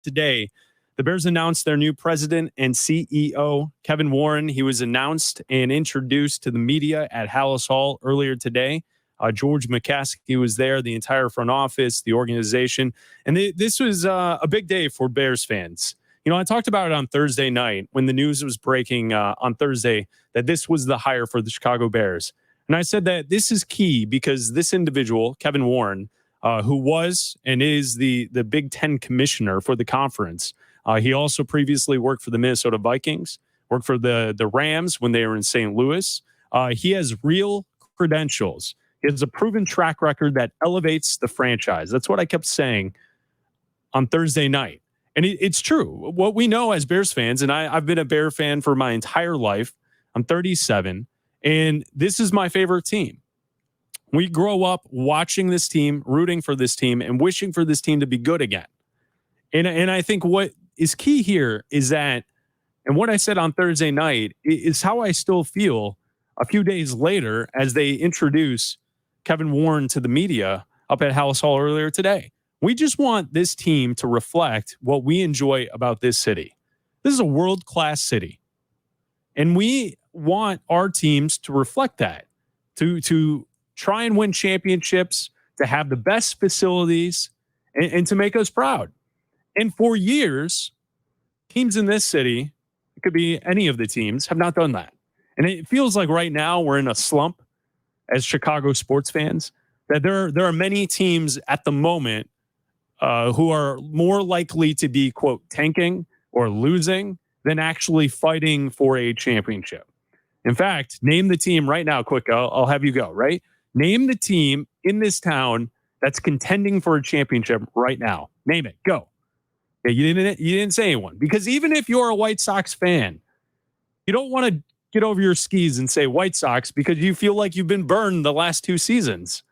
Today, the Bears announced their new president and CEO, Kevin Warren. He was announced and introduced to the media at Hallis Hall earlier today. George McCaskey was there, the entire front office, the organization. And this was a big day for Bears fans. You know, I talked about it on Thursday night when the news was breaking on Thursday that this was the hire for the Chicago Bears. And I said that this is key because this individual, Kevin Warren, who was and is the Big Ten commissioner for the conference. He also previously worked for the Minnesota Vikings, worked for the Rams when they were in St. Louis. He has real credentials. He has a proven track record that elevates the franchise. That's what I kept saying on Thursday night. And it's true. What we know as Bears fans, and I've been a Bear fan for my entire life. I'm 37, and this is my favorite team. We grow up watching this team, rooting for this team, and wishing for this team to be good again. And I think what is key here is that, and what I said on Thursday night is how I still feel a few days later as they introduce Kevin Warren to the media up at Hallis Hall earlier today. We just want this team to reflect what we enjoy about this city. This is a world-class city. And we want our teams to reflect that, to try and win championships, to have the best facilities, and to make us proud. And for years, teams in this city, it could be any of the teams, have not done that. And it feels like right now we're in a slump as Chicago sports fans, that there are many teams at the moment who are more likely to be, quote, tanking or losing than actually fighting for a championship. In fact, name the team right now, quick, I'll have you go, right? Name the team in this town that's contending for a championship right now. Name it. Go. Yeah, you didn't say anyone. Because even if you're a White Sox fan, you don't want to get over your skis and say White Sox because you feel like you've been burned the last two seasons.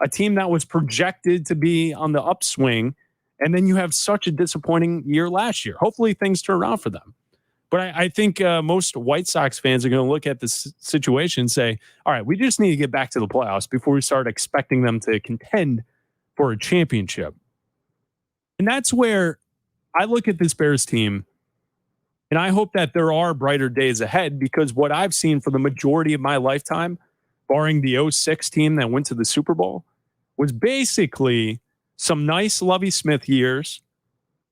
A team that was projected to be on the upswing, and then you have such a disappointing year last year. Hopefully things turn around for them. But I think most White Sox fans are going to look at this situation and say, all right, we just need to get back to the playoffs before we start expecting them to contend for a championship. And that's where I look at this Bears team, and I hope that there are brighter days ahead because what I've seen for the majority of my lifetime, barring the 2006 team that went to the Super Bowl, was basically some nice Lovie Smith years.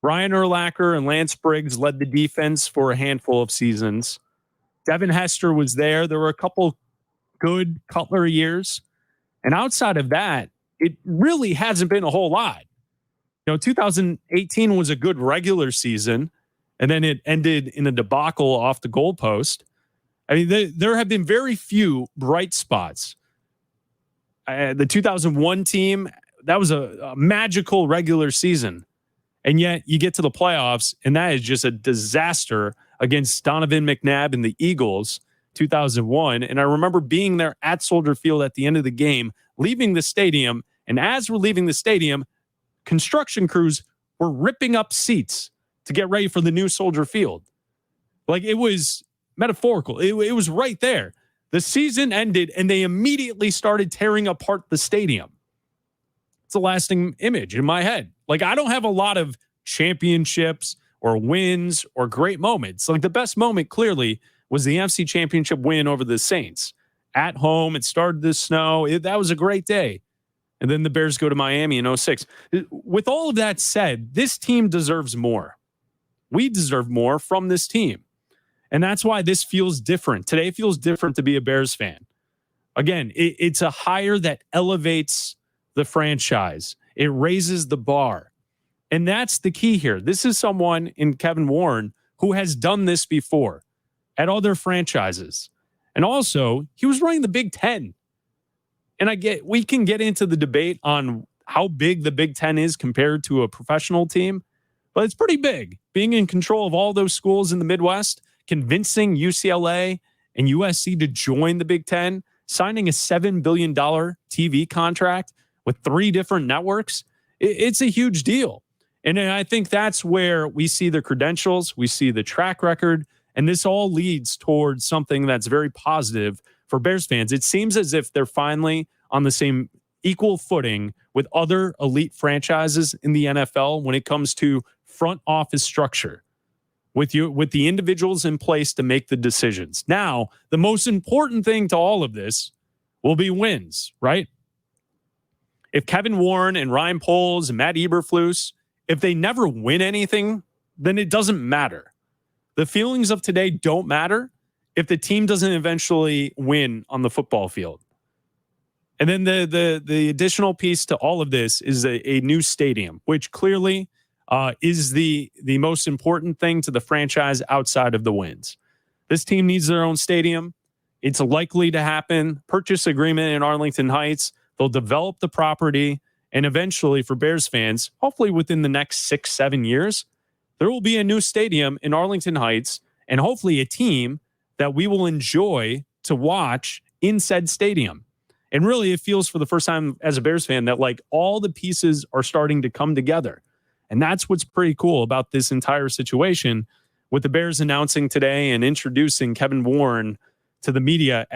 Brian Urlacher and Lance Briggs led the defense for a handful of seasons. Devin Hester was there. There were a couple good Cutler years. And outside of that, it really hasn't been a whole lot. You know, 2018 was a good regular season, and then it ended in a debacle off the goalpost. I mean, there have been very few bright spots. The 2001 team, that was a magical regular season. And yet you get to the playoffs, and that is just a disaster against Donovan McNabb and the Eagles, 2001. And I remember being there at Soldier Field at the end of the game, leaving the stadium. And as we're leaving the stadium, construction crews were ripping up seats to get ready for the new Soldier Field. Like, it was metaphorical. It was right there. The season ended, and they immediately started tearing apart the stadium. It's a lasting image in my head. Like, I don't have a lot of championships or wins or great moments. Like, the best moment clearly was the NFC Championship win over the Saints. At home, it started to snow. That was a great day. And then the Bears go to Miami in 2006. With all of that said, this team deserves more. We deserve more from this team. And that's why this feels different. Today feels different to be a Bears fan. Again, it's a hire that elevates the franchise. It raises the bar. And that's the key here. This is someone in Kevin Warren who has done this before at other franchises. And also, he was running the Big Ten. And we can get into the debate on how big the Big Ten is compared to a professional team, but it's pretty big. Being in control of all those schools in the Midwest, convincing UCLA and USC to join the Big Ten, signing a $7 billion TV contract with 3 different networks, it's a huge deal. And I think that's where we see the credentials, we see the track record, and this all leads towards something that's very positive for Bears fans. It seems as if they're finally on the same equal footing with other elite franchises in the NFL when it comes to front office structure with the individuals in place to make the decisions. Now, the most important thing to all of this will be wins, right? If Kevin Warren and Ryan Poles and Matt Eberflus, if they never win anything, then it doesn't matter. The feelings of today don't matter if the team doesn't eventually win on the football field. And then the additional piece to all of this is a new stadium, which clearly is the most important thing to the franchise outside of the wins. This team needs their own stadium. It's likely to happen. Purchase agreement in Arlington Heights. They'll develop the property. And eventually, for Bears fans, hopefully within the next 6-7 years, there will be a new stadium in Arlington Heights and hopefully a team that we will enjoy to watch in said stadium. And really, it feels for the first time as a Bears fan that like all the pieces are starting to come together. And that's what's pretty cool about this entire situation with the Bears announcing today and introducing Kevin Warren to the media at